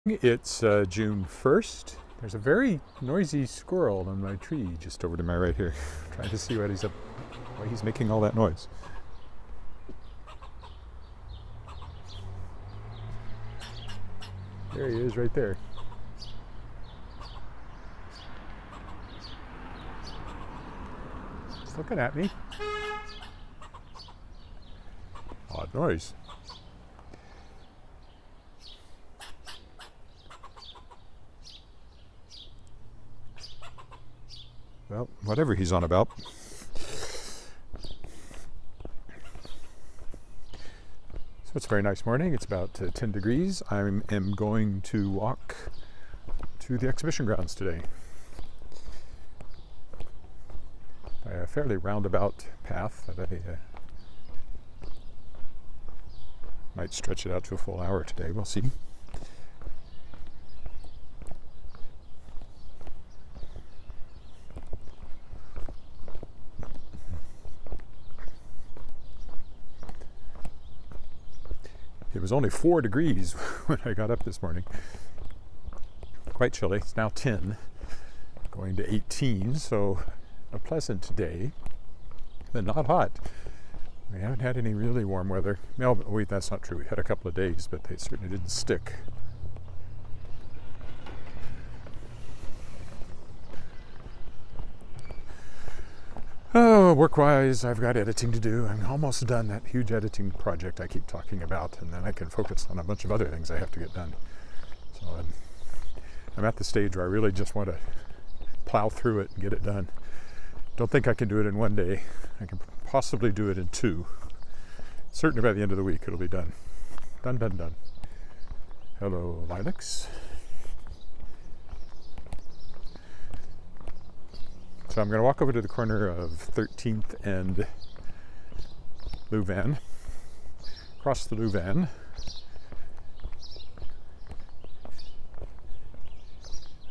It's June 1st. There's a very noisy squirrel on my tree just over to my right here. Trying to see what he's up, why he's making all that noise. There he is right there. He's looking at me. Odd noise. Well, whatever he's on about. So it's a very nice morning. It's about 10 degrees. I am going to walk to the exhibition grounds today by a fairly roundabout path that I might stretch it out to a full hour today. We'll see. It was only 4 degrees when I got up this morning. Quite chilly. It's now 10, going to 18, so a pleasant day, but not hot. We haven't had any really warm weather. No, wait, that's not true. We had a couple of days, but they certainly didn't stick. Oh, work-wise, I've got editing to do. I'm almost done that huge editing project I keep talking about, and then I can focus on a bunch of other things I have to get done. So I'm at the stage where I really just want to plow through it and get it done. Don't think I can do it in one day. I can possibly do it in 2. Certainly by the end of the week it'll be done. Done, done, done. Hello, lilacs. So I'm going to walk over to the corner of 13th and Louvain, across the Louvain.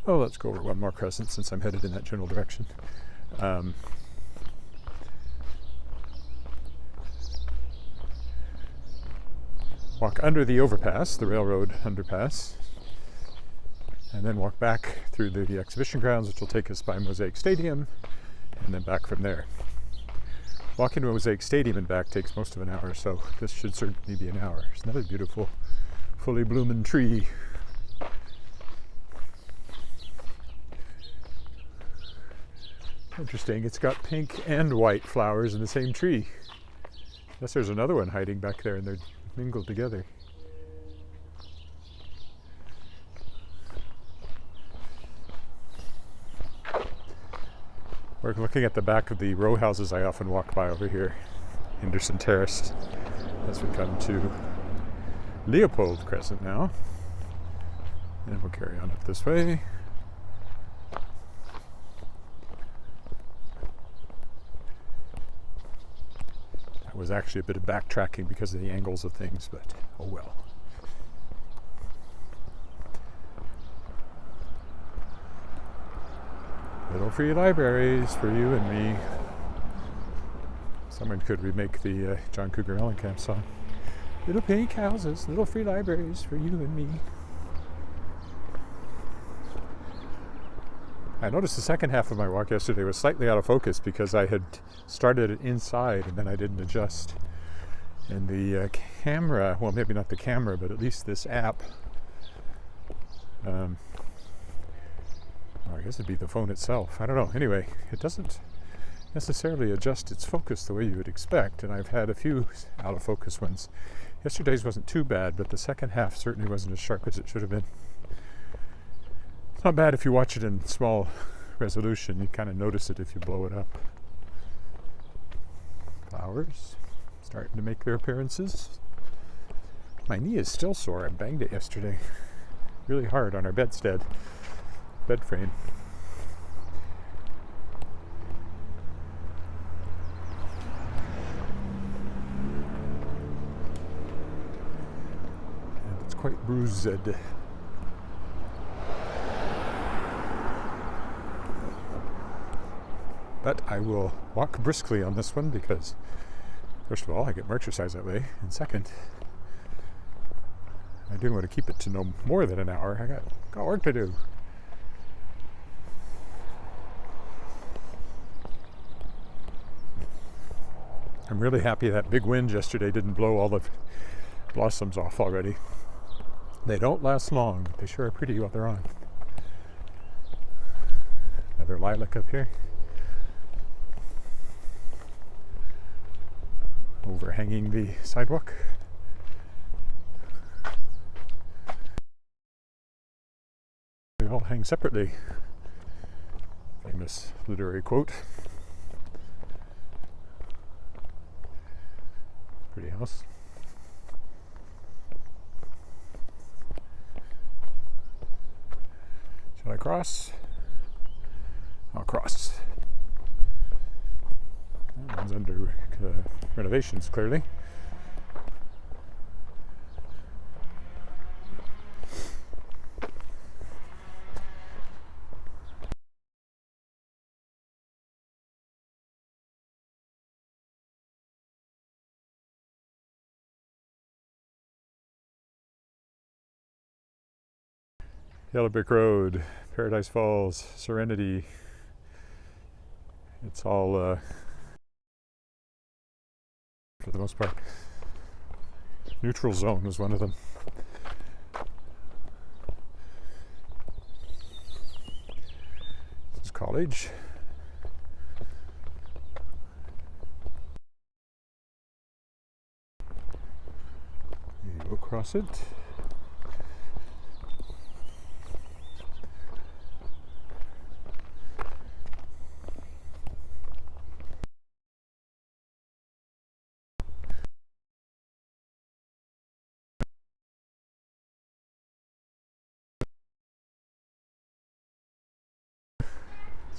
Oh, let's go over one more crescent since I'm headed in that general direction. Walk under the overpass, the railroad underpass, and then walk back through the exhibition grounds, which will take us by Mosaic Stadium, and then back from there. Walking to Mosaic Stadium and back takes most of an hour, so this should certainly be an hour. There's another beautiful, fully blooming tree. Interesting, it's got pink and white flowers in the same tree. Unless there's another one hiding back there and they're mingled together. We're looking at the back of the row houses I often walk by over here, Henderson Terrace, as we come to Leopold Crescent now. And we'll carry on up this way. That was actually a bit of backtracking because of the angles of things, but oh well. Little free libraries for you and me. Someone could remake the John Cougar Mellencamp song. Little pink houses, little free libraries for you and me. I noticed the second half of my walk yesterday was slightly out of focus because I had started it inside and then I didn't adjust. And the camera, well, maybe not the camera, but at least this app, I guess it'd be the phone itself. I don't know. Anyway, it doesn't necessarily adjust its focus the way you would expect, and I've had a few out of focus ones. Yesterday's wasn't too bad, but the second half certainly wasn't as sharp as it should have been. It's not bad if you watch it in small resolution. You kind of notice it if you blow it up. Flowers starting to make their appearances. My knee is still sore. I banged it yesterday really hard on our bed frame. And it's quite bruised. But I will walk briskly on this one because, first of all, I get more exercise that way, and second, I do want to keep it to no more than an hour. I got work to do. I'm really happy that big wind yesterday didn't blow all the blossoms off already. They don't last long, but they sure are pretty while they're on. Another lilac up here. Overhanging the sidewalk. They all hang separately. Famous literary quote. Pretty house. Shall I cross? I'll cross. That one's under renovations, clearly. Yellow Brick Road, Paradise Falls, Serenity. It's all, for the most part, neutral zone was one of them. This is college. You go across it.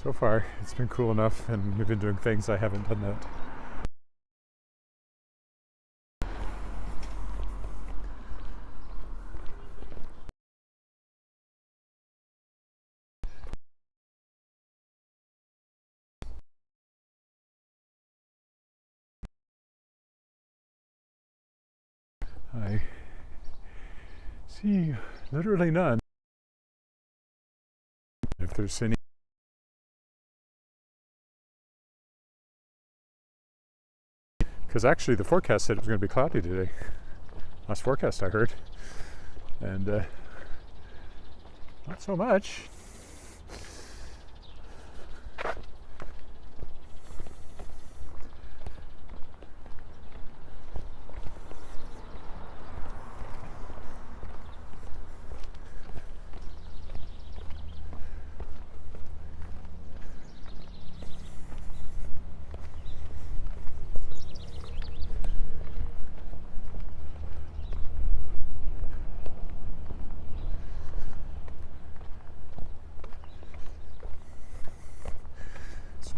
So far, it's been cool enough, and we've been doing things I haven't done that. I see literally none. If there's any. Because actually the forecast said it was going to be cloudy today. Last forecast I heard. And not so much.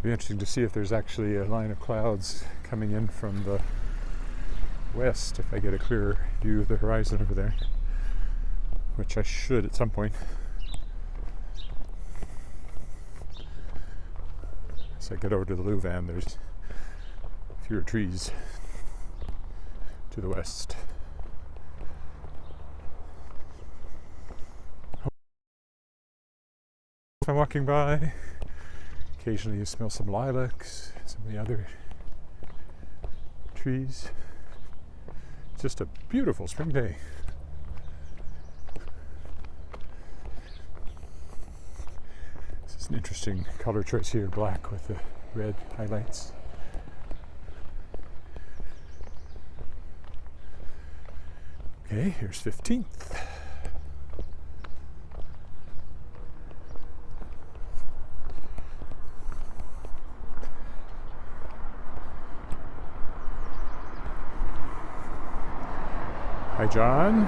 Be interesting to see if there's actually a line of clouds coming in from the west, if I get a clearer view of the horizon over there, which I should at some point. As I get over to the Louvain, there's fewer trees to the west. If I'm walking by, occasionally you smell some lilacs, some of the other trees. Just a beautiful spring day. This is an interesting color choice here, black with the red highlights. Okay, here's 15th. Hi, John.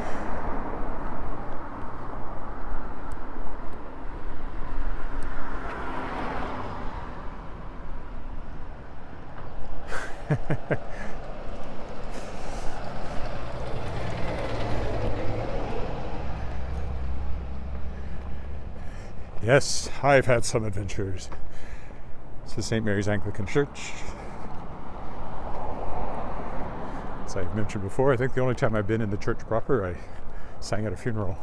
Yes, I've had some adventures. This is St. Mary's Anglican Church. As I've mentioned before, I think the only time I've been in the church proper, I sang at a funeral.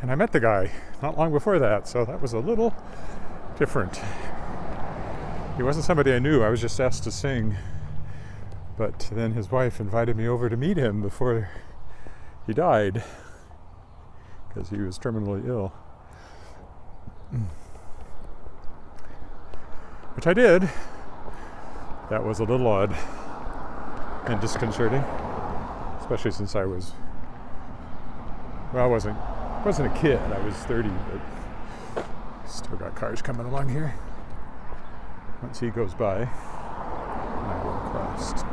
And I met the guy not long before that, so that was a little different. He wasn't somebody I knew, I was just asked to sing. But then his wife invited me over to meet him before he died, because he was terminally ill. Which I did. That was a little odd and disconcerting, especially since I wasn't a kid. I was 30, but still got cars coming along here. Once he goes by, I will cross.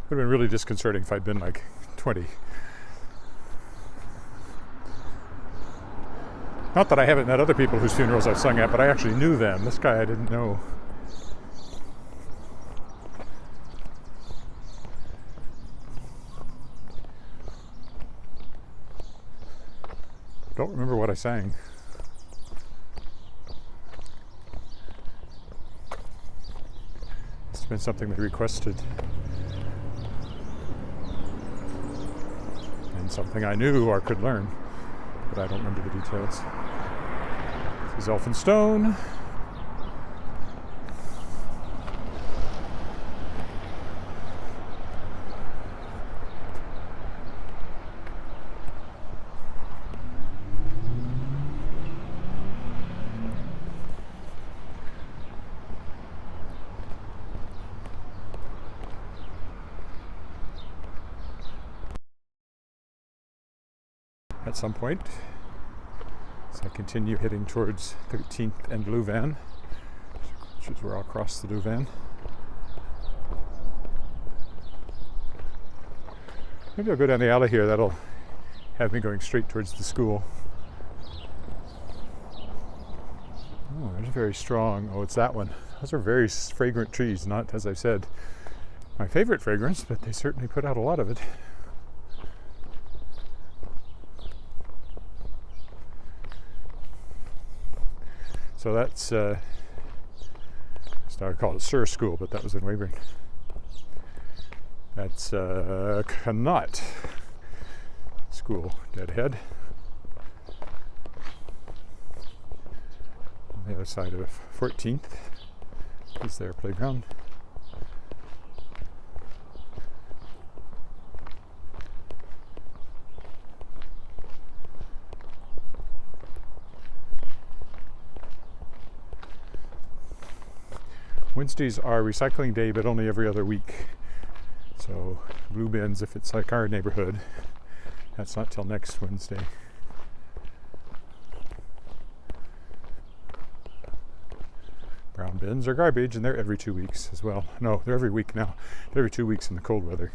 Would have been really disconcerting if I'd been like 20. Not that I haven't met other people whose funerals I've sung at, but I actually knew them. This guy I didn't know. Don't remember what I sang. Must have been something they requested. And something I knew or could learn, but I don't remember the details. This is Elphinstone. At some point, as I continue heading towards 13th and Louvain, which is where I'll cross the Louvain. Maybe I'll go down the alley here. That'll have me going straight towards the school. Oh, there's a very strong. Oh, it's that one. Those are very fragrant trees. Not, as I said, my favorite fragrance, but they certainly put out a lot of it. So that's, I call it Sir School, but that was in Weyburn. That's Connaught School, Deadhead. On the other side of 14th is their playground. Wednesdays are recycling day, but only every other week. So blue bins, if it's like our neighborhood, that's not till next Wednesday. Brown bins are garbage, and they're every 2 weeks as well. No, they're every week now. They're every 2 weeks in the cold weather.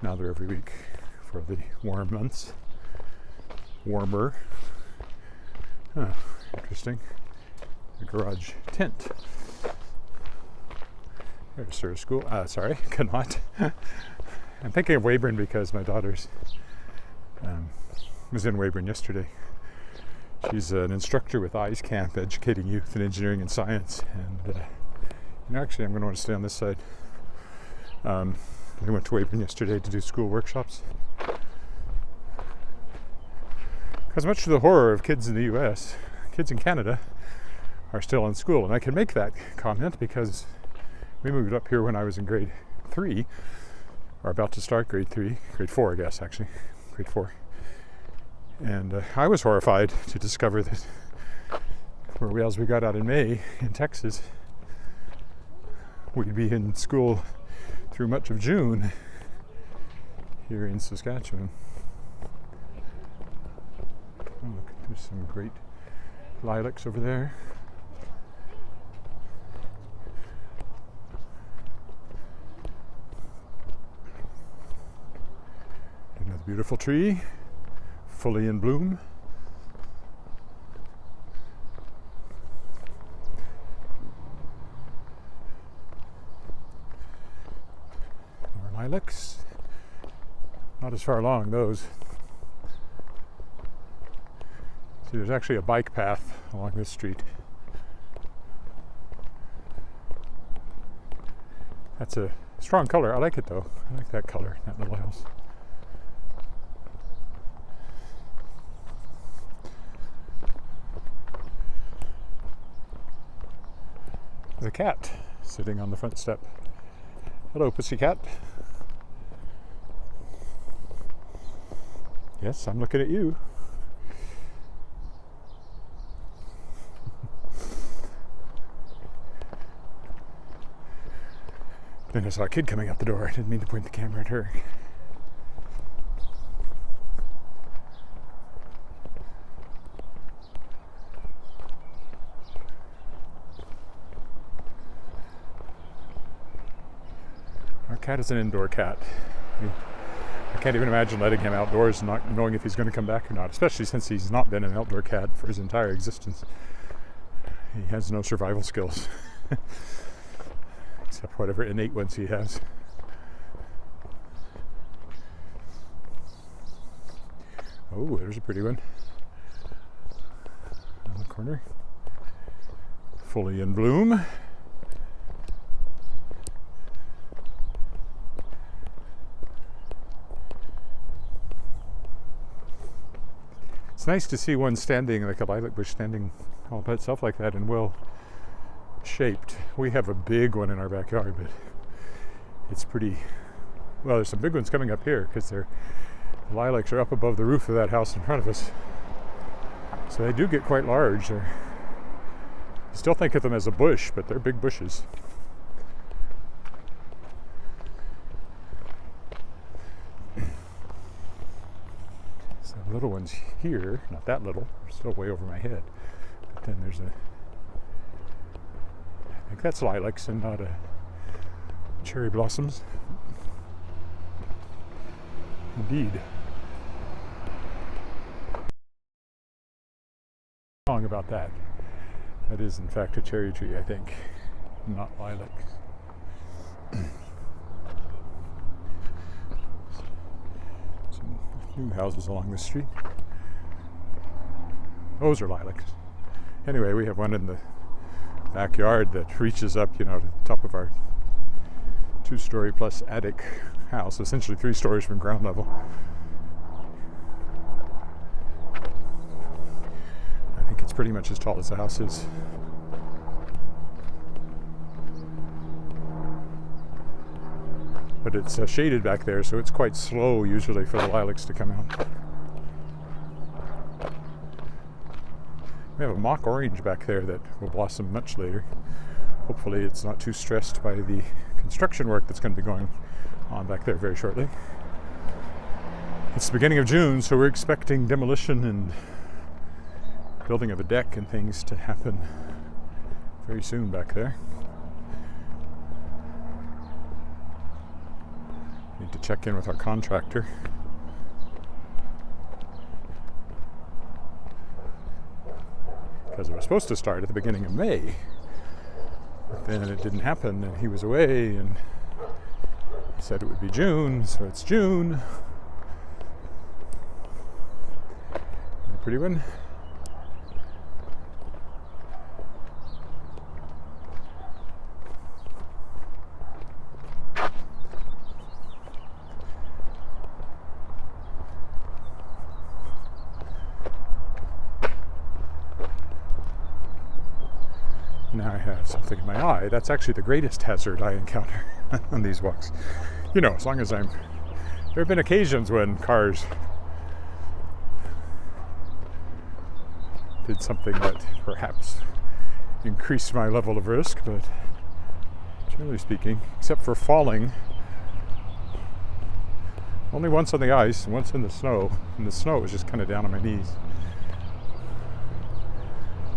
Now they're every week for the warm months. Warmer. Huh, interesting. A garage tent. There's Sir School. Connaught. I'm thinking of Weyburn because my daughter's was in Weyburn yesterday. She's an instructor with Eyes Camp, educating youth in engineering and science. And actually, I'm going to want to stay on this side. I went to Weyburn yesterday to do school workshops. Because much to the horror of kids in the U.S., kids in Canada are still in school. And I can make that comment because we moved up here when I was in grade 3, or about to start grade 4, I guess, actually, grade 4. And I was horrified to discover that as we got out in May in Texas, we'd be in school through much of June here in Saskatchewan. Oh, look, there's some great lilacs over there. Another beautiful tree, fully in bloom. More lilacs. Not as far along those. See, there's actually a bike path along this street. That's a strong color. I like it though. I like that color, that little house. There's a cat sitting on the front step. Hello, pussycat. Yes, I'm looking at you. Then I saw a kid coming out the door. I didn't mean to point the camera at her. Our cat is an indoor cat. I can't even imagine letting him outdoors and not knowing if he's going to come back or not, especially since he's not been an outdoor cat for his entire existence. He has no survival skills. Except whatever innate ones he has. Oh, there's a pretty one on the corner. Fully in bloom. It's nice to see one standing, like a lilac bush standing all by itself like that and well shaped. We have a big one in our backyard, but it's pretty well. There's some big ones coming up here because the lilacs are up above the roof of that house in front of us, so they do get quite large. I still think of them as a bush, but they're big bushes. So little ones here, not that little, they're still way over my head, but then there's I think that's lilacs and not cherry blossoms. Indeed. Wrong about that. That is in fact a cherry tree, I think, not lilacs. Some new houses along the street. Those are lilacs. Anyway, we have one in the backyard that reaches up, to the top of our 2-story plus attic house, essentially 3 stories from ground level. I think it's pretty much as tall as the house is. But it's shaded back there, so it's quite slow usually for the lilacs to come out. We have a mock orange back there that will blossom much later. Hopefully it's not too stressed by the construction work that's going to be going on back there very shortly. It's the beginning of June, so we're expecting demolition and building of a deck and things to happen very soon back there. Need to check in with our contractor. Because it was supposed to start at the beginning of May, but then it didn't happen and he was away and he said it would be June, so it's June. A pretty one. Now I have something in my eye. That's actually the greatest hazard I encounter on these walks. As long as there have been occasions when cars did something that perhaps increased my level of risk, but generally speaking, except for falling, only once on the ice and once in the snow, and the snow was just kind of down on my knees.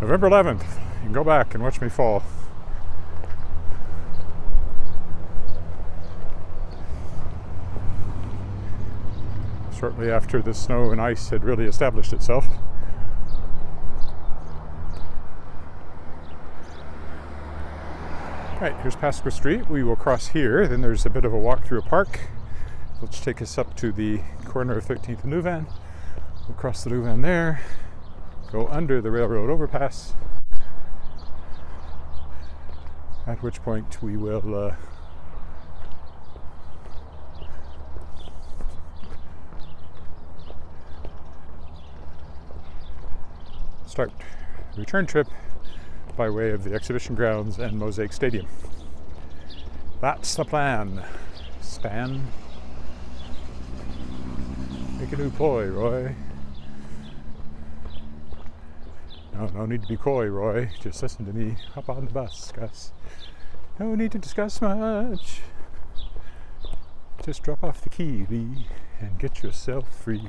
November 11th, you can go back and watch me fall. Shortly after the snow and ice had really established itself. Right, here's Pasqua Street. We will cross here, then there's a bit of a walk through a park, which take us up to the corner of 13th and Louvain. We'll cross the Louvain there, go under the railroad overpass, at which point we will start return trip by way of the exhibition grounds and Mosaic Stadium. That's the plan. Span. Make a new ploy, Roy. No need to be coy, Roy. Just listen to me. Hop on the bus, Gus. No need to discuss much. Just drop off the key, Lee, and get yourself free.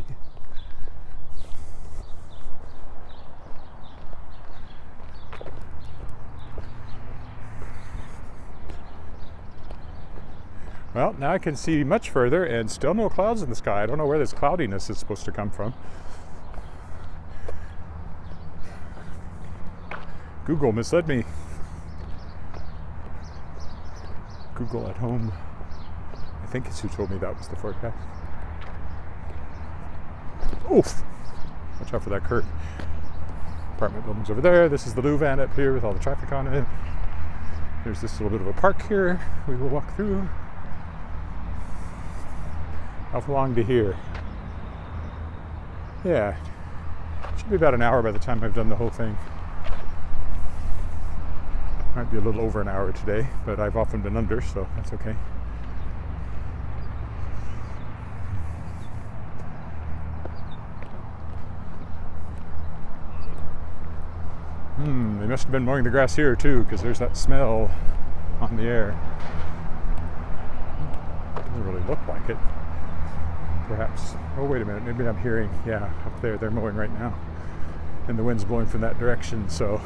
Well, now I can see much further and still no clouds in the sky. I don't know where this cloudiness is supposed to come from. Google misled me. Google at home. I think it's who told me that was the forecast. Oof! Watch out for that curve. Apartment buildings over there. This is the Louvain up here with all the traffic on it. There's this little bit of a park here we will walk through. How long to here? Yeah, should be about an hour by the time I've done the whole thing. Might be a little over an hour today, but I've often been under, so that's okay. They must have been mowing the grass here too, because there's that smell on the air. Doesn't really look like it. Perhaps. Oh, wait a minute. Maybe I'm hearing. Yeah, up there. They're mowing right now. And the wind's blowing from that direction, so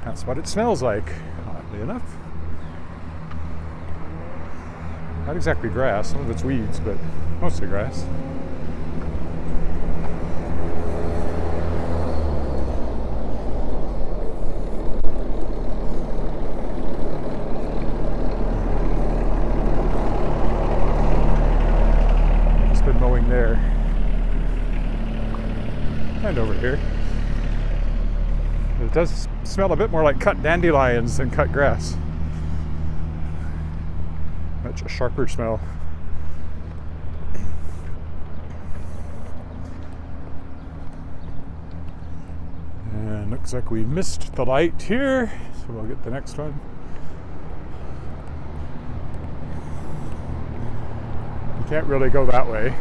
that's what it smells like, oddly enough. Not exactly grass. Some of it's weeds, but mostly grass. There and over here. It does smell a bit more like cut dandelions than cut grass. Much a sharper smell. And looks like we missed the light here, so we'll get the next one. You can't really go that way.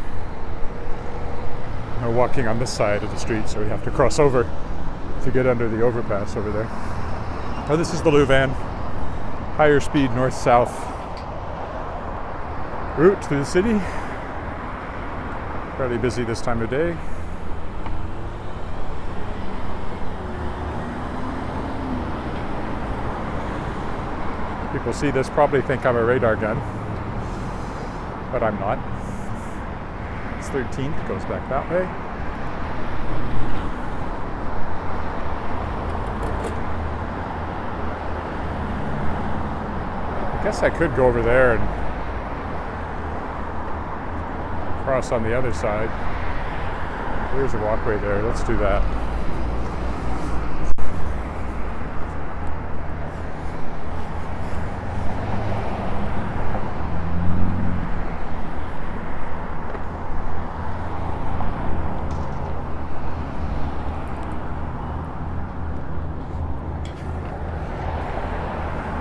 We're walking on this side of the street, so we have to cross over to get under the overpass over there. Oh, this is the Louvain. Higher speed north-south route through the city. Fairly busy this time of day. People see this probably think I'm a radar gun, but I'm not. 13th goes back that way. I guess I could go over there and cross on the other side. There's a walkway there. Let's do that.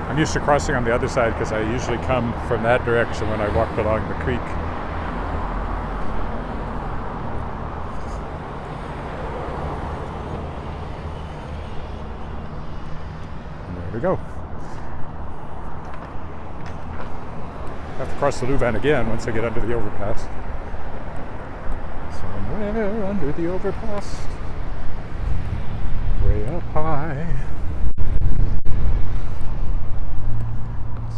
I'm used to crossing on the other side because I usually come from that direction when I walk along the creek. And there we go. I have to cross the Louvain again once I get under the overpass. Somewhere under the overpass, way up high.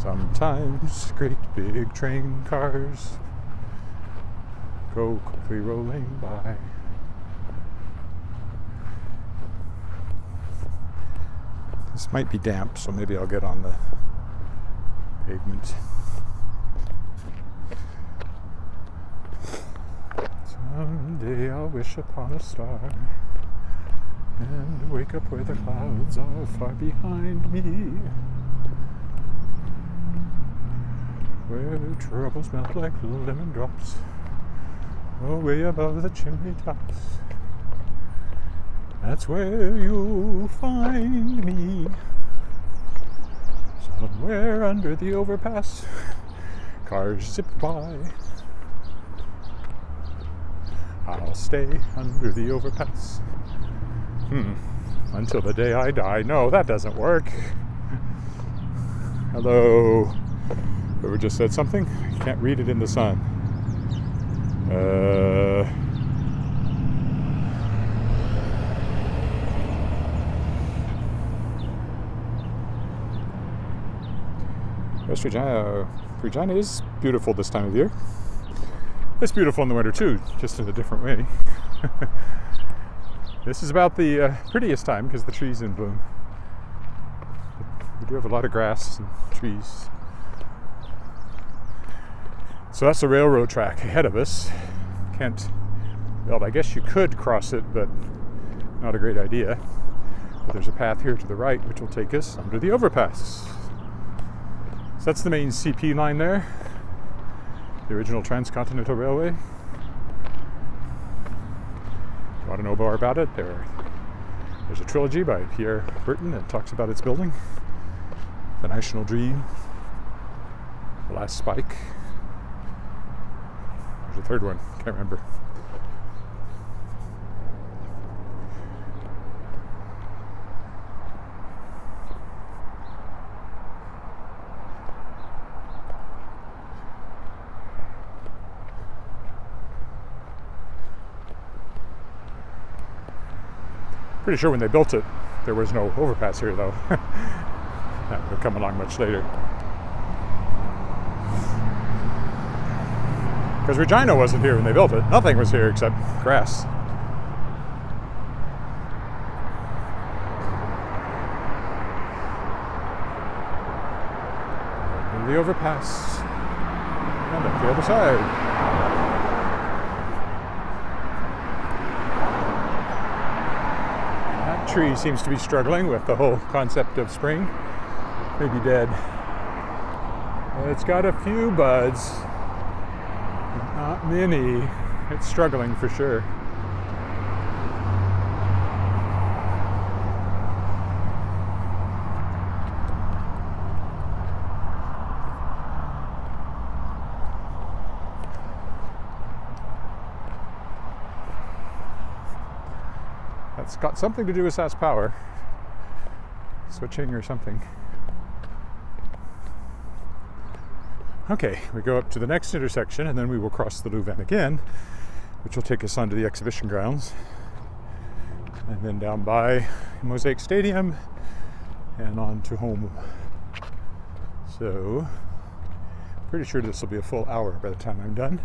Sometimes great big train cars go quickly rolling by. This might be damp, so maybe I'll get on the pavement. Someday I'll wish upon a star and wake up where the clouds are far behind me, where troubles melt like lemon drops away above the chimney tops. That's where you'll find me. Somewhere under the overpass. Cars zip by. I'll stay under the overpass. Until the day I die. No, that doesn't work. Hello. Whoever just said something? I can't read it in the sun. West Regina. Regina is beautiful this time of year. It's beautiful in the winter too, just in a different way. This is about the prettiest time because the trees in bloom. We do have a lot of grass and trees. So that's the railroad track ahead of us. Well, I guess you could cross it, but not a great idea. But there's a path here to the right which will take us under the overpass. So that's the main CP line there, the original Transcontinental Railway. If you want to know more about it, there's a trilogy by Pierre Burton that talks about its building. The National Dream, The Last Spike. There's a third one, can't remember. Pretty sure when they built it, there was no overpass here, though. That would have come along much later. Because Regina wasn't here when they built it. Nothing was here except grass. And the overpass. And up the other side. Tree seems to be struggling with the whole concept of spring. Maybe dead. It's got a few buds, not many. It's struggling for sure. It's got something to do with SAS power. Switching or something. Okay, we go up to the next intersection and then we will cross the Louvain again, which will take us onto the exhibition grounds. And then down by Mosaic Stadium and on to home. So, pretty sure this will be a full hour by the time I'm done.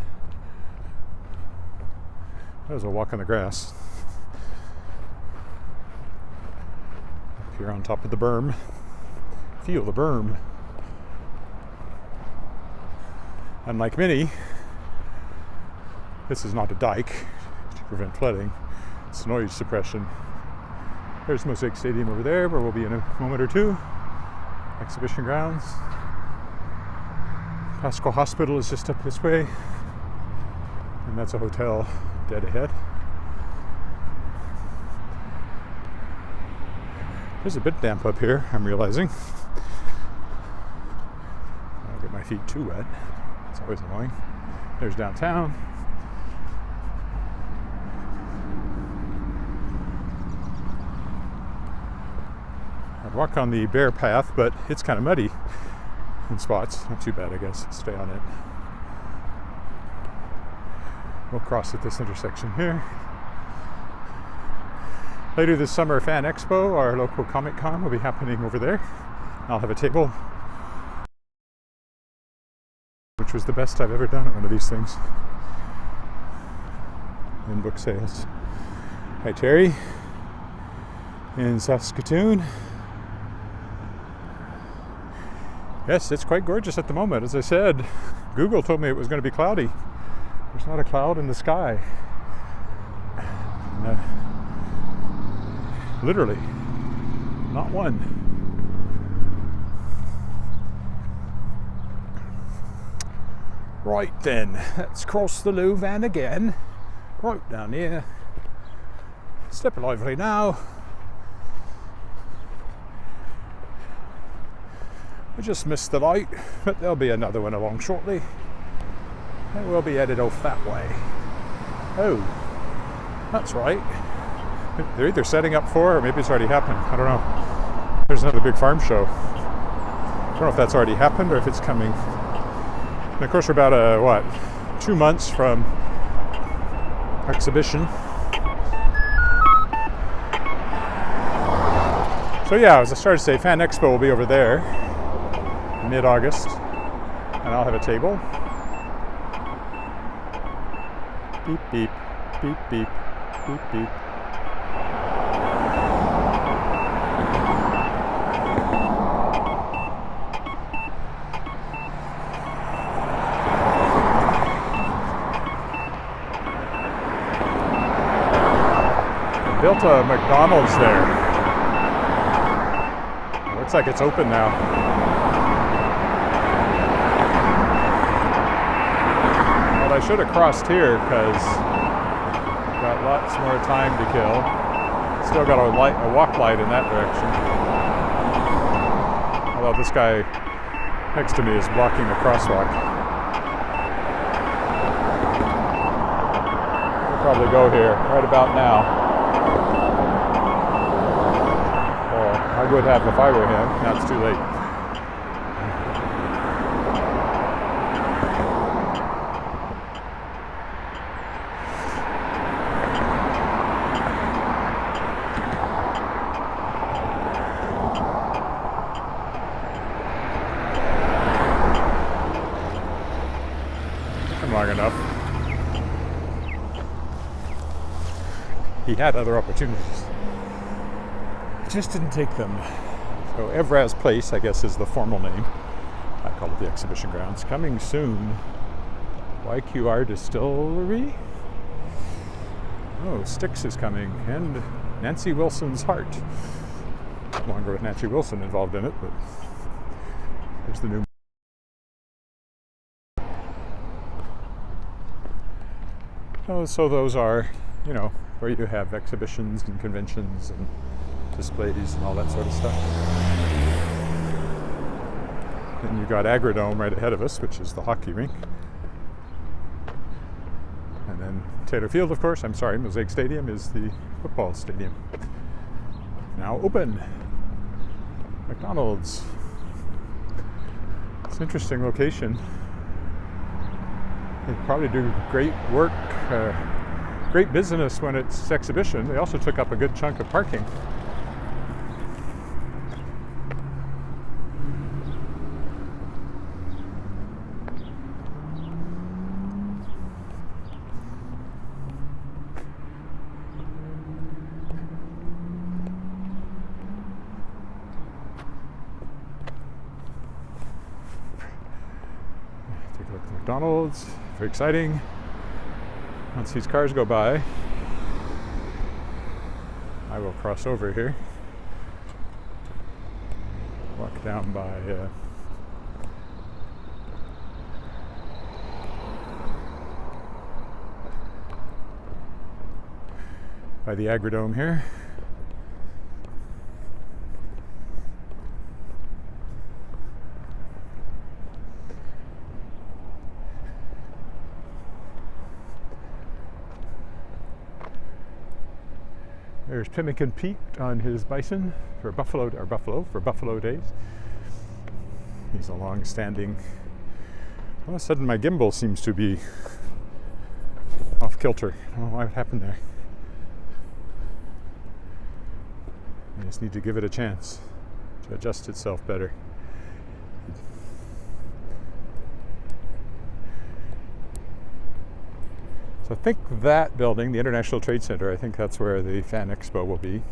That was a walk on the grass. Here on top of the berm. Feel the berm. Unlike many, this is not a dike to prevent flooding. It's noise suppression. There's Mosaic Stadium over there, where we'll be in a moment or two. Exhibition grounds. Pascal Hospital is just up this way. And that's a hotel dead ahead. There's a bit damp up here, I'm realizing. I don't get my feet too wet. It's always annoying. There's downtown. I'd walk on the bare path, but it's kind of muddy in spots. Not too bad, I guess. Stay on it. We'll cross at this intersection here. Later this summer, Fan Expo, our local Comic Con, will be happening over there. I'll have a table, which was the best I've ever done at one of these things. In book sales. Hi, Terry. In Saskatoon. Yes, it's quite gorgeous at the moment. As I said, Google told me it was going to be cloudy. There's not a cloud in the sky. Literally, not one. Right then, let's cross the Louvain again. Right down here. Step lively now. We just missed the light, but there'll be another one along shortly. And we'll be headed off that way. Oh, that's right. They're either setting up for, or maybe it's already happened. I don't know. There's another big farm show. I don't know if that's already happened or if it's coming. And of course, we're about 2 months from exhibition. So yeah, as I started to say, Fan Expo will be over there mid-August, and I'll have a table. Beep, beep, beep, beep, beep, beep. They built a McDonald's there. Looks like it's open now. I should have crossed here because got lots more time to kill. Still got a walk light in that direction. Although this guy next to me is blocking the crosswalk. We'll probably go here right about now. Or I would have if I were him. Now it's too late. Long enough. He had other opportunities. Just didn't take them. So Evraz Place, I guess, is the formal name. I call it the exhibition grounds. Coming soon, YQR Distillery. Oh, Styx is coming, and Nancy Wilson's Heart. No longer with Nancy Wilson involved in it, but here's the new. Oh, so those are, where you have exhibitions and conventions and displays and all that sort of stuff. And you've got Agrodome right ahead of us, which is the hockey rink. And then Taylor Field, of course, Mosaic Stadium is the football stadium. Now open. McDonald's. It's an interesting location. They probably do great work, great business when it's exhibition. They also took up a good chunk of parking. Take a look at McDonald's. Very exciting. Once these cars go by, I will cross over here. Walk down by the Agrodome here. There's Pemmican Pete on his bison for Buffalo days. He's a long-standing. All of a sudden, my gimbal seems to be off kilter. I don't know what happened there. I just need to give it a chance to adjust itself better. So I think that building, the International Trade Center, I think that's where the Fan Expo will be.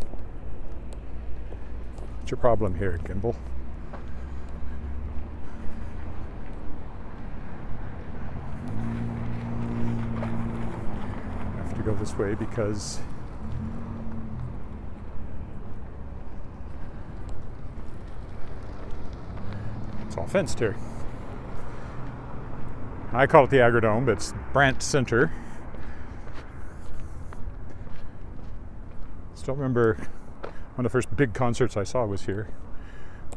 What's your problem here, gimbal? I have to go this way because it's all fenced here. I call it the Agrodome, but it's Brandt Center. still remember one of the first big concerts I saw was here,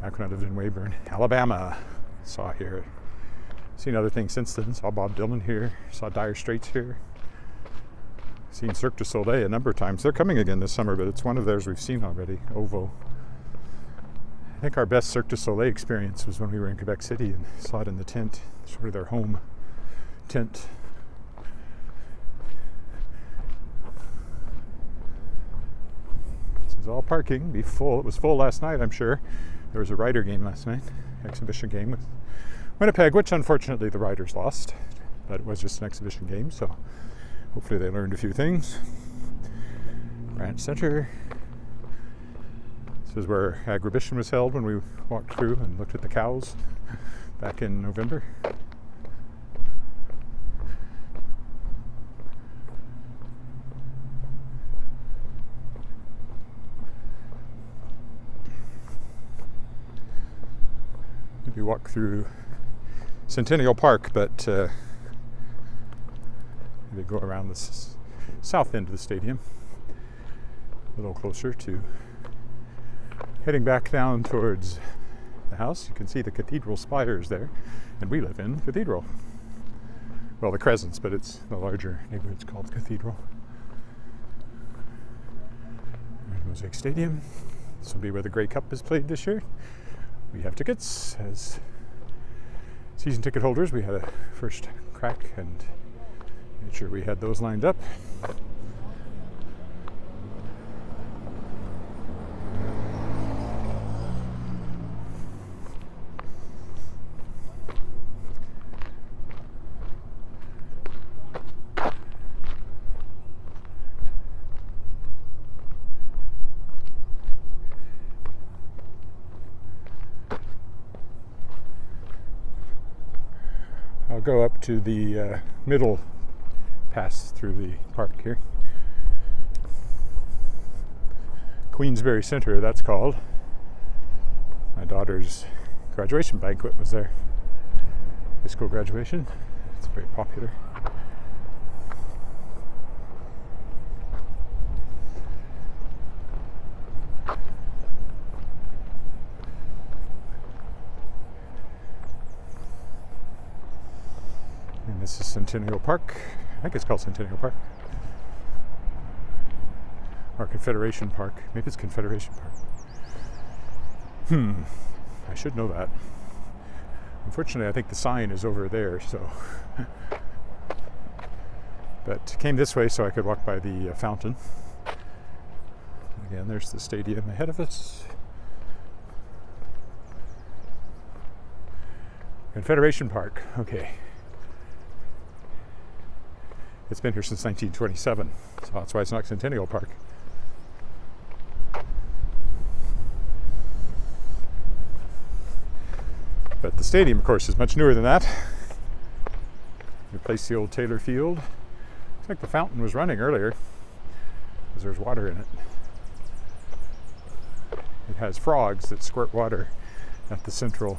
back when I lived in Weyburn, Alabama. Saw here. Seen other things since then. Saw Bob Dylan here. Saw Dire Straits here. Seen Cirque du Soleil a number of times. They're coming again this summer, but it's one of theirs we've seen already, OVO. I think our best Cirque du Soleil experience was when we were in Quebec City and saw it in the tent, sort of their home tent. This is all parking. Be full. It was full last night, I'm sure. There was a Rider game last night, exhibition game with Winnipeg, which unfortunately the Riders lost, but it was just an exhibition game, so hopefully they learned a few things. Branch Centre. This is where Agribition was held when we walked through and looked at the cows back in November. Maybe walk through Centennial Park, but maybe go around the south end of the stadium, a little closer to heading back down towards the house. You can see the cathedral spires there, and we live in Cathedral. Well, the Crescents, but it's the larger neighborhood's called Cathedral. There's Mosaic Stadium. This will be where the Grey Cup is played this year. We have tickets as season ticket holders. We had a first crack and made sure we had those lined up. I'll go up to the middle pass through the park here. Queensberry Center, that's called. My daughter's graduation banquet was there. High school graduation. It's very popular. And this is Centennial Park. I think it's called Centennial Park. Or Confederation Park. Maybe it's Confederation Park. I should know that. Unfortunately, I think the sign is over there, so. But came this way so I could walk by the fountain. Again, there's the stadium ahead of us. Confederation Park. Okay. It's been here since 1927, so that's why it's not Centennial Park. But the stadium, of course, is much newer than that. Replaced the old Taylor Field. Looks like the fountain was running earlier, because there's water in it. It has frogs that squirt water at the central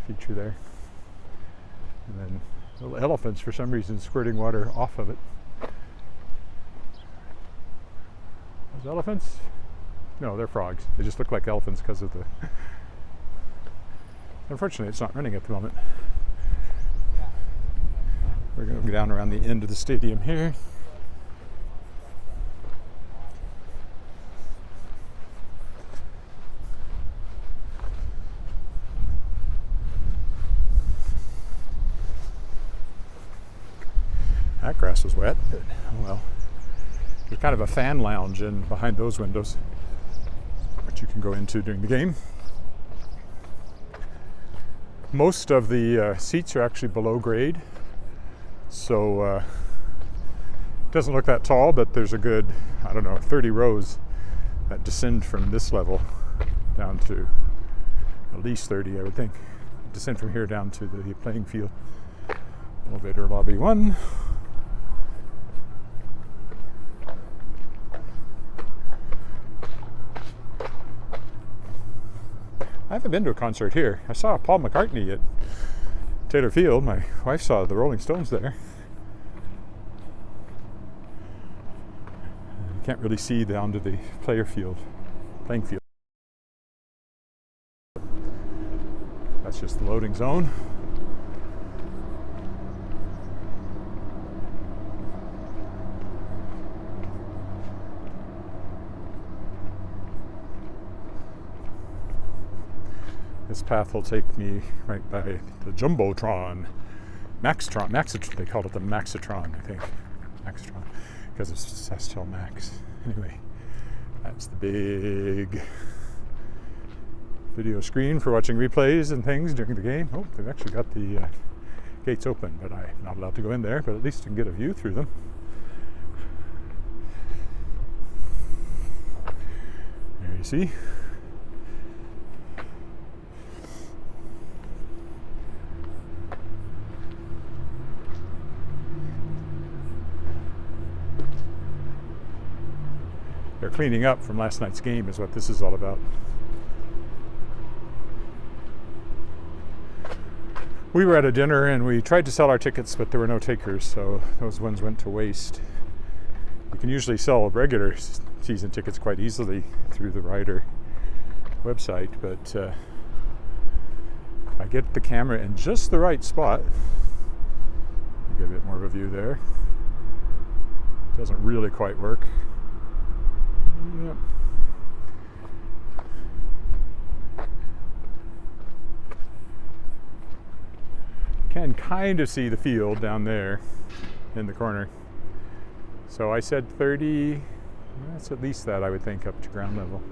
feature there. And then little elephants, for some reason, squirting water off of it. Those elephants? No, they're frogs. They just look like elephants because of the... Unfortunately, it's not running at the moment. We're going to go down around the end of the stadium here. That grass was wet, but oh well. There's kind of a fan lounge in behind those windows, which you can go into during the game. Most of the seats are actually below grade, so it doesn't look that tall, but there's a good, 30 rows that descend from this level down to at least 30, I would think. Descend from here down to the playing field. Elevator lobby 1. I haven't been to a concert here. I saw Paul McCartney at Taylor Field. My wife saw the Rolling Stones there. can't really see down to the playing field. That's just the loading zone. This path will take me right by the Jumbotron. Maxitron, they called it the Maxitron, I think. Maxitron, because it's Sastel Max. Anyway, that's the big video screen for watching replays and things during the game. Oh, they've actually got the gates open, but I'm not allowed to go in there, but at least you can get a view through them. There you see. They're cleaning up from last night's game is what this is all about. We were at a dinner and we tried to sell our tickets, but there were no takers, so those ones went to waste. You can usually sell regular season tickets quite easily through the Rider website, but if I get the camera in just the right spot, you get a bit more of a view there. It doesn't really quite work. Yep. Can kind of see the field down there in the corner. So I said 30, that's at least that I would think up to ground level.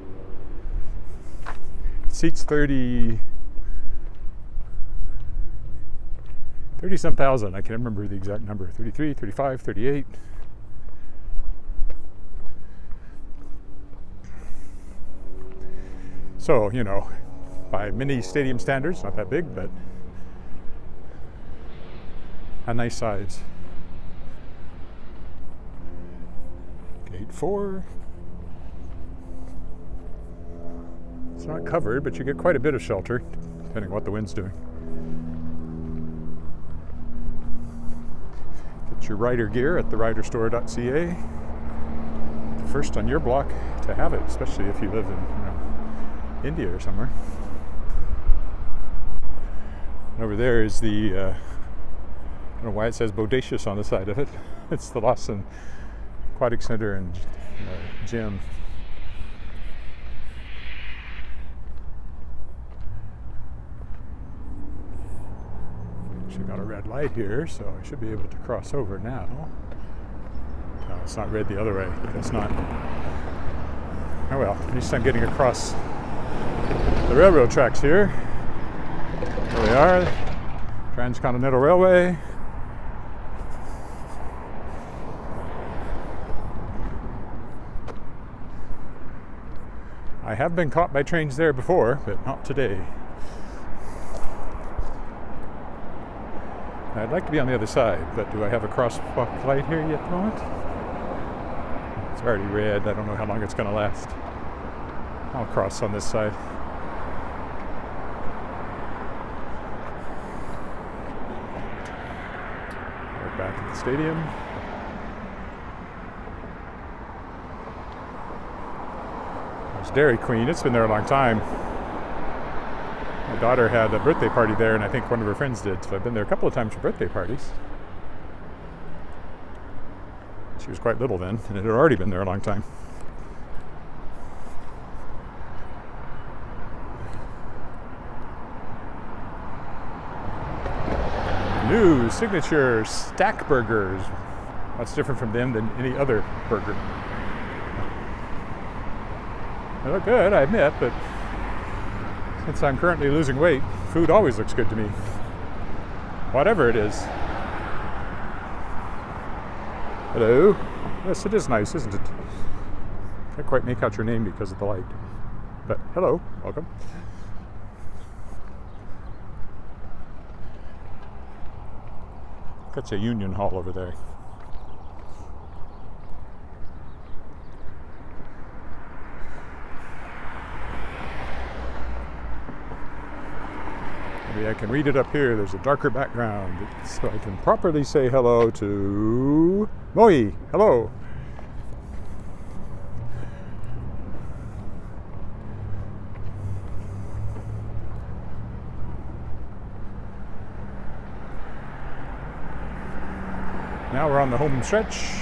It seats 30 some thousand, I can't remember the exact number, 33, 35, 38. So, you know, by mini stadium standards, not that big, but a nice size. Gate 4. It's not covered, but you get quite a bit of shelter, depending on what the wind's doing. Get your Rider gear at theriderstore.ca. The first on your block to have it, especially if you live in, India or somewhere. And over there is the, I don't know why it says Bodacious on the side of it. It's the Lawson Aquatic Center and gym. Actually got a red light here, so I should be able to cross over now. No, it's not red the other way. It's not. Oh well, at least I'm getting across the railroad tracks here. There they are, Transcontinental Railway. I have been caught by trains there before, but not today. I'd like to be on the other side, but do I have a crosswalk light here yet at the moment? It's already red. I don't know how long it's going to last. I'll cross on this side. We're back at the stadium. There's Dairy Queen. It's been there a long time. My daughter had a birthday party there, and I think one of her friends did, so I've been there a couple of times for birthday parties. She was quite little then, and it had already been there a long time. New signature stack burgers. What's different from them than any other burger? They look good, I admit, but since I'm currently losing weight, food always looks good to me. Whatever it is. Hello? Yes, it is nice, isn't it? Can't quite make out your name because of the light. But hello, welcome. That's a Union Hall over there. Maybe I can read it up here. There's a darker background, so I can properly say hello to Moi. Hello. Now we're on the home stretch.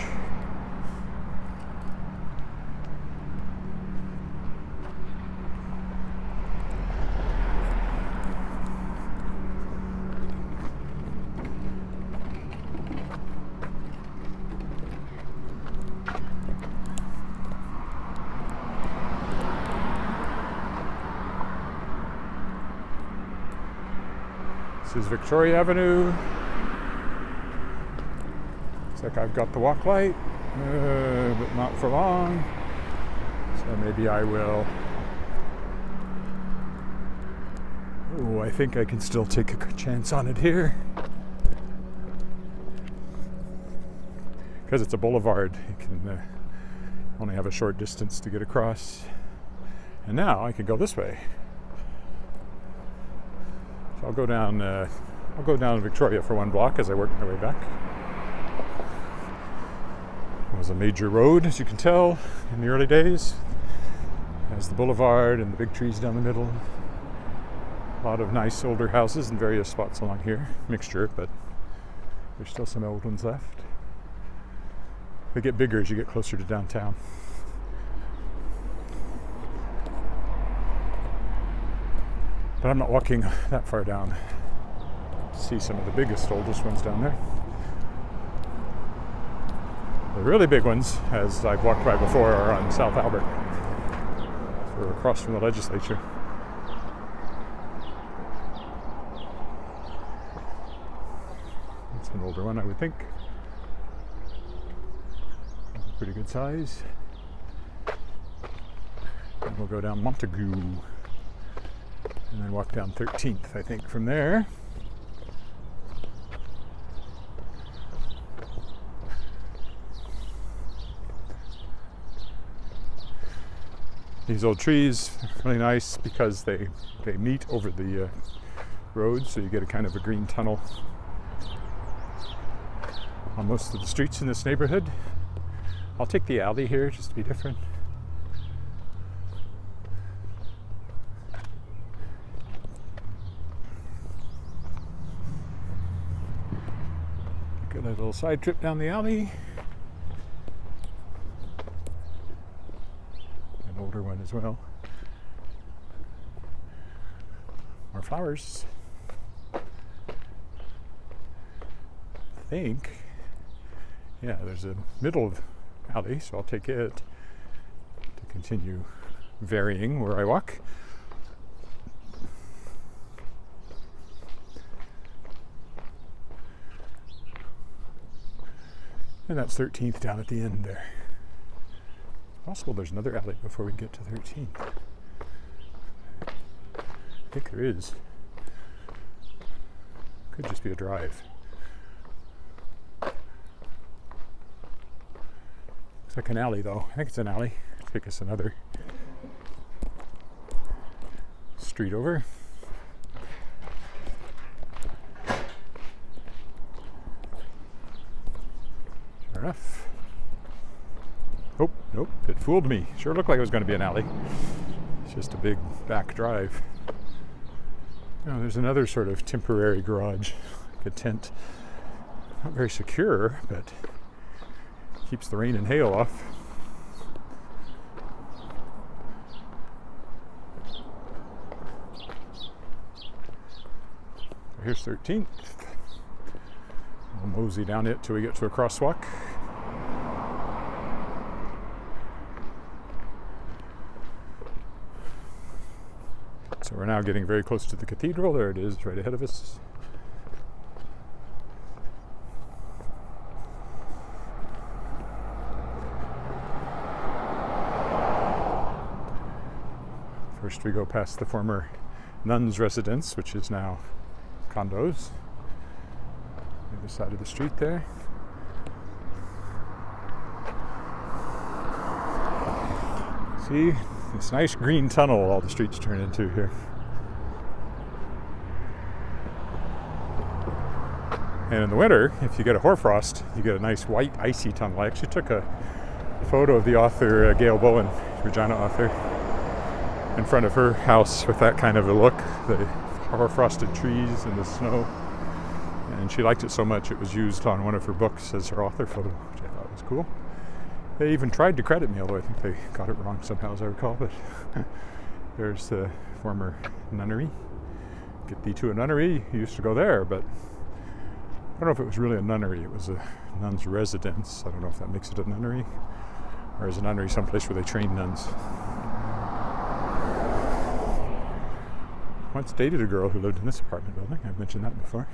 This is Victoria Avenue. Looks like I've got the walk light, but not for long. So maybe I will. Oh, I think I can still take a chance on it here. Because it's a boulevard, you can only have a short distance to get across. And now I can go this way. So I'll go down Victoria for one block as I work my way back. It was a major road, as you can tell, in the early days. It has the boulevard and the big trees down the middle. A lot of nice older houses in various spots along here. Mixture, but there's still some old ones left. They get bigger as you get closer to downtown. But I'm not walking that far down. See some of the biggest, oldest ones down there. The really big ones, as I've walked by before, are on South Albert. So we're across from the legislature. It's an older one, I would think. It's a pretty good size. And we'll go down Montague. And then walk down 13th, I think, from there. These old trees are really nice because they meet over the road, so you get a kind of a green tunnel on most of the streets in this neighborhood. I'll take the alley here just to be different. Got a little side trip down the alley. An older one as well. More flowers. I think, yeah, there's a middle alley, so I'll take it to continue varying where I walk. And that's 13th down at the end there. It's possible there's another alley before we get to 13th. I think there is. Could just be a drive. Looks like an alley though. I think it's an alley. Take us another street over. Enough. Oh, nope, it fooled me. Sure looked like it was going to be an alley. It's just a big back drive. Oh, there's another sort of temporary garage, like a tent. Not very secure, but keeps the rain and hail off. Here's 13th. We'll mosey down it till we get to a crosswalk. So we're now getting very close to the cathedral. There it is, right ahead of us. First we go past the former nuns' residence, which is now condos. The other side of the street there. See, this nice green tunnel all the streets turn into here. And in the winter, if you get a hoarfrost, you get a nice white icy tunnel. I actually took a photo of the author, Gail Bowen, Regina author, in front of her house with that kind of a look, the hoarfrosted trees and the snow. And she liked it so much it was used on one of her books as her author photo, which I thought was cool. They even tried to credit me, although I think they got it wrong somehow, as I recall. But there's the former nunnery. Get thee to a nunnery. You used to go there, but I don't know if it was really a nunnery. It was a nun's residence. I don't know if that makes it a nunnery, or is a nunnery someplace where they train nuns. Once dated a girl who lived in this apartment building. I've mentioned that before.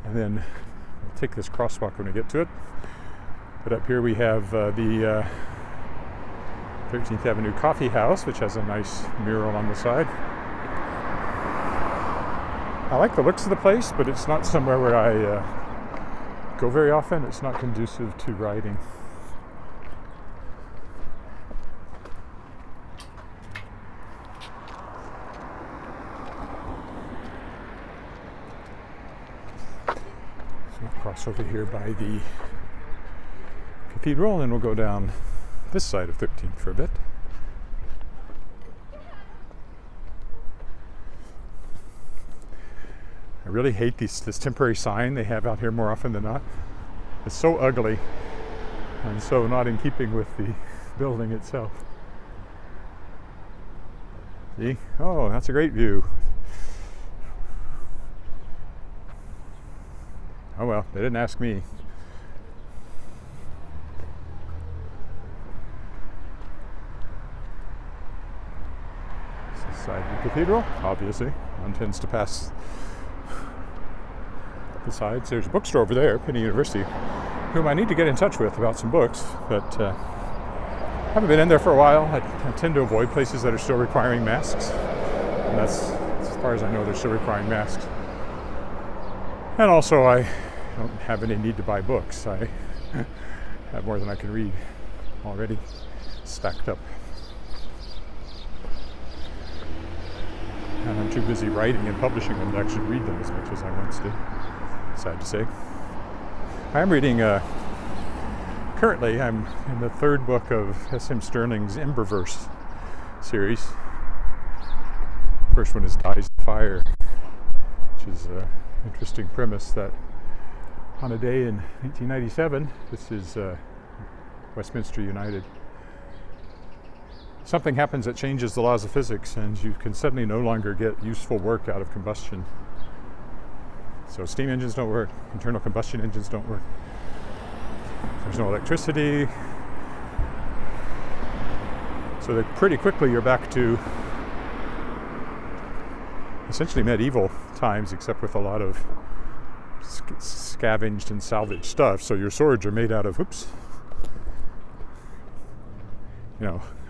And then we'll take this crosswalk when we get to it. But up here we have the 13th Avenue Coffee House, which has a nice mural on the side. I like the looks of the place, but it's not somewhere where I go very often. It's not conducive to riding. So we'll cross over here by the cathedral, and we'll go down this side of 13th for a bit. I really hate this temporary sign they have out here more often than not. It's so ugly and so not in keeping with the building itself. See? Oh, that's a great view. Oh well, they didn't ask me. Side of the cathedral, obviously. One tends to pass the sides. There's a bookstore over there, Penny University, whom I need to get in touch with about some books, but haven't been in there for a while. I tend to avoid places that are still requiring masks, and that's, as far as I know, they're still requiring masks. And also, I don't have any need to buy books. I have more than I can read already stacked up. And I'm too busy writing and publishing them to actually read them as much as I once did. Sad to say. I am reading, currently I'm in the third book of S.M. Stirling's Emberverse series. First one is Dies the Fire, which is an interesting premise that on a day in 1897, this is Westminster United, something happens that changes the laws of physics, and you can suddenly no longer get useful work out of combustion. So steam engines don't work, internal combustion engines don't work. There's no electricity. So that pretty quickly you're back to essentially medieval times, except with a lot of scavenged and salvaged stuff. So your swords are made out of,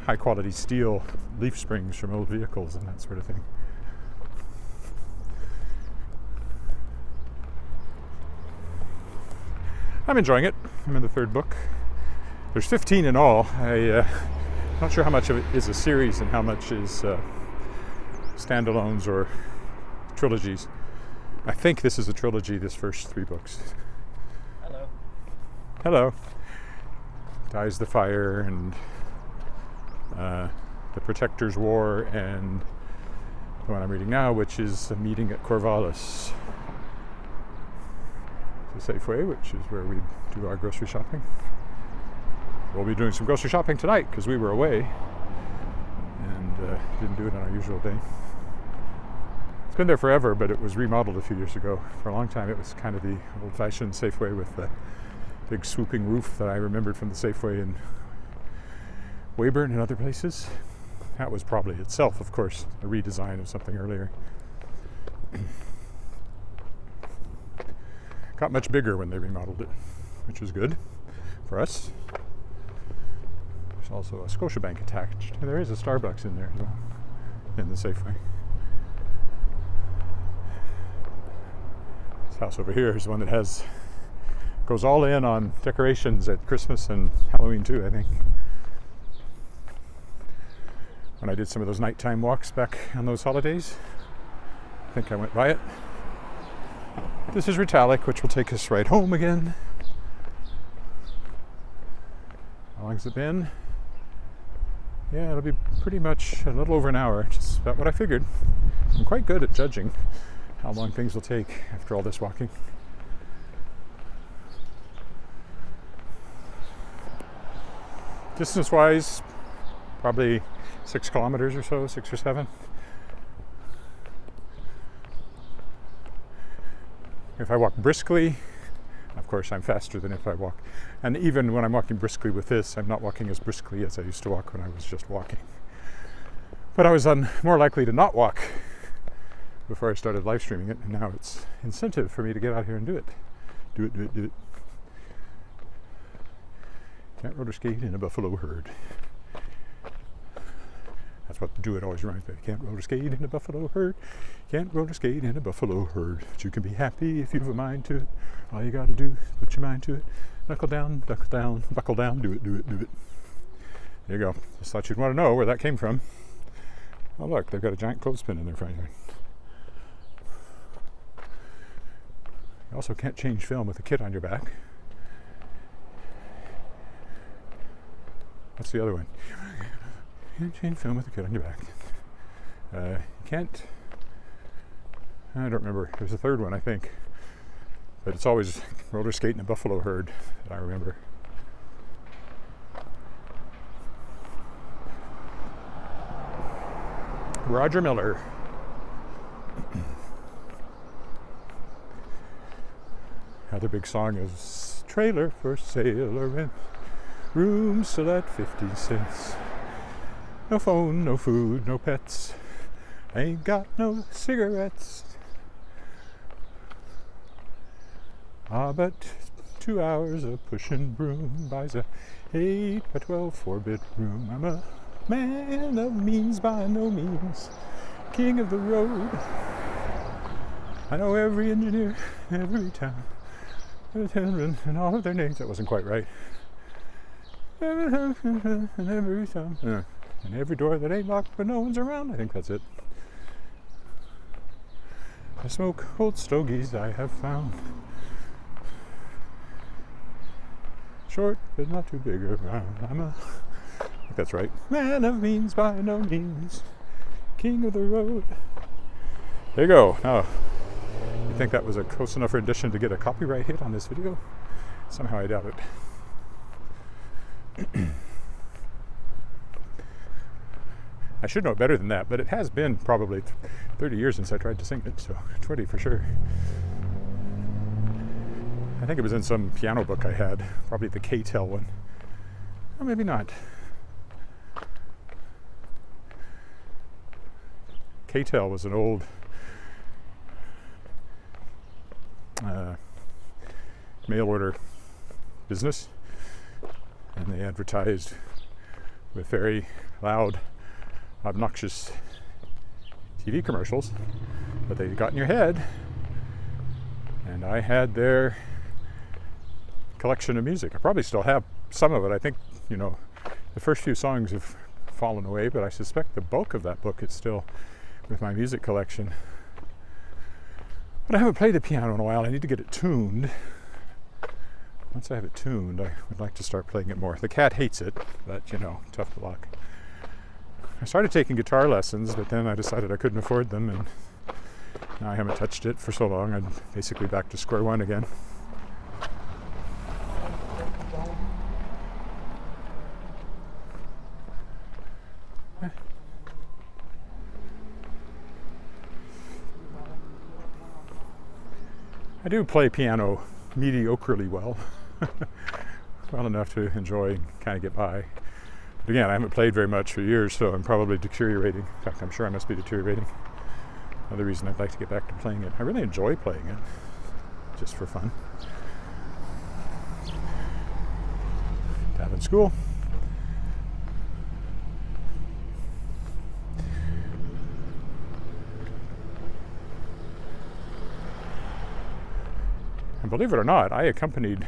high quality steel leaf springs from old vehicles and that sort of thing. I'm enjoying it. I'm in the third book. There's 15 in all. I'm not sure how much of it is a series and how much is standalones or trilogies. I think this is a trilogy, this first 3 books. Hello. Hello. Dies the Fire and The Protector's War, and the one I'm reading now, which is A Meeting at Corvallis. It's a Safeway, which is where we do our grocery shopping. We'll be doing some grocery shopping tonight because we were away and didn't do it on our usual day. It's been there forever, but it was remodeled a few years ago. For a long time it was kind of the old-fashioned Safeway with the big swooping roof that I remembered from the Safeway in Weyburn and other places. That was probably itself, of course, a redesign of something earlier. Got much bigger when they remodeled it, which was good for us. There's also a Scotiabank attached. And there is a Starbucks in there as well, in the Safeway. This house over here is one that goes all in on decorations at Christmas and Halloween too, I think. When I did some of those nighttime walks back on those holidays, I think I went by it. This is Ritalik, which will take us right home again. How long has it been? Yeah, it'll be pretty much a little over an hour, just about what I figured. I'm quite good at judging how long things will take after all this walking. Distance-wise, probably 6 kilometers or so, 6 or 7. If I walk briskly, of course I'm faster than if I walk. And even when I'm walking briskly with this, I'm not walking as briskly as I used to walk when I was just walking. But I was more likely to not walk before I started live streaming it, and now it's incentive for me to get out here and do it. Do it. Can't roller skate in a buffalo herd. That's what do it always reminds me. Can't roller skate in a buffalo herd. Can't roller skate in a buffalo herd. But you can be happy if you have a mind to it. All you gotta do is put your mind to it. Knuckle down, buckle down, do it. There you go. Just thought you'd want to know where that came from. Oh look, they've got a giant clothespin in their front yard. You also can't change film with a kid on your back. What's the other one? You can't change film with a kid on your back. You can't... I don't remember. There's a third one, I think. But it's always roller skating a buffalo herd that I remember. Roger Miller. Another big song is Trailer for Sale or Rent. Room still at 50 cents. No phone, no food, no pets. Ain't got no cigarettes. But 2 hours of pushing broom buys a 8 by 12 4-bedroom. I'm a man of means by no means, king of the road. I know every engineer, every town, and all of their names. That wasn't quite right. And every time, and every door that ain't locked but no one's around. I think that's it. I smoke old stogies I have found. Short but not too big around. I think that's right. Man of means by no means, king of the road. There you go. Now, you think that was a close enough rendition to get a copyright hit on this video? Somehow I doubt it. I should know better than that, but it has been probably 30 years since I tried to sing it, so 20 for sure. I think it was in some piano book I had, probably the K-Tel one. Or maybe not. K-Tel was an old mail order business, and they advertised with very loud, obnoxious TV commercials that they got in your head. And I had their collection of music. I probably still have some of it. I think, the first few songs have fallen away, but I suspect the bulk of that book is still with my music collection. But I haven't played the piano in a while. I need to get it tuned. Once I have it tuned, I would like to start playing it more. The cat hates it, but tough luck. I started taking guitar lessons, but then I decided I couldn't afford them, and now I haven't touched it for so long. I'm basically back to square one again. I do play piano mediocrely well. Well enough to enjoy and kind of get by. But again, I haven't played very much for years, so I'm probably deteriorating. In fact, I'm sure I must be deteriorating. Another reason I'd like to get back to playing it. I really enjoy playing it, just for fun. Down in school. And believe it or not, I accompanied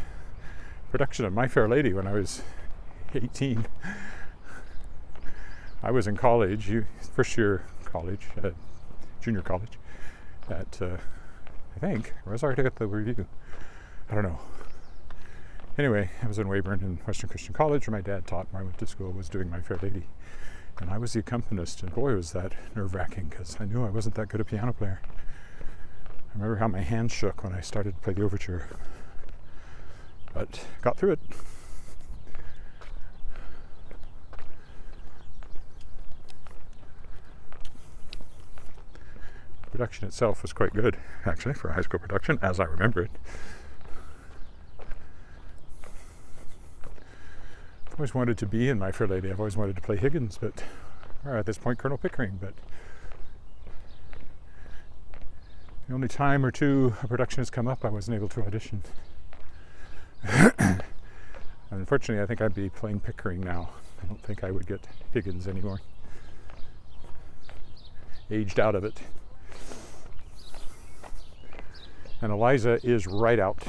production of My Fair Lady when I was 18. I was in college, first year college, junior college, at, I think, where was I to get the review? I don't know. Anyway, I was in Weyburn in Western Christian College, where my dad taught when I went to school, was doing My Fair Lady. And I was the accompanist, and boy, was that nerve-wracking, because I knew I wasn't that good a piano player. I remember how my hands shook when I started to play the overture, but got through it. production itself was quite good, actually, for a high school production, as I remember it. I've always wanted to be in My Fair Lady. I've always wanted to play Higgins, or at this point, Colonel Pickering, but the only time or two a production has come up, I wasn't able to audition. Unfortunately, I think I'd be playing Pickering now. I don't think I would get Higgins anymore. Aged out of it. And Eliza is right out.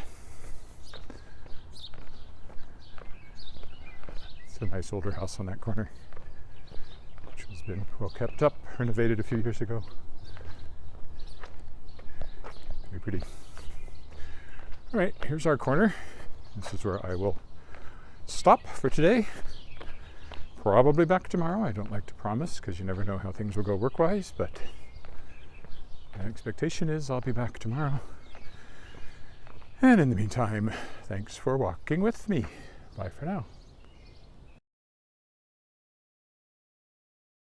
It's a nice older house on that corner, which has been well kept up, renovated a few years ago. Very pretty. All right, here's our corner. This is where I will stop for today. Probably back tomorrow. I don't like to promise because you never know how things will go work-wise, but my expectation is I'll be back tomorrow. And in the meantime, thanks for walking with me. Bye for now.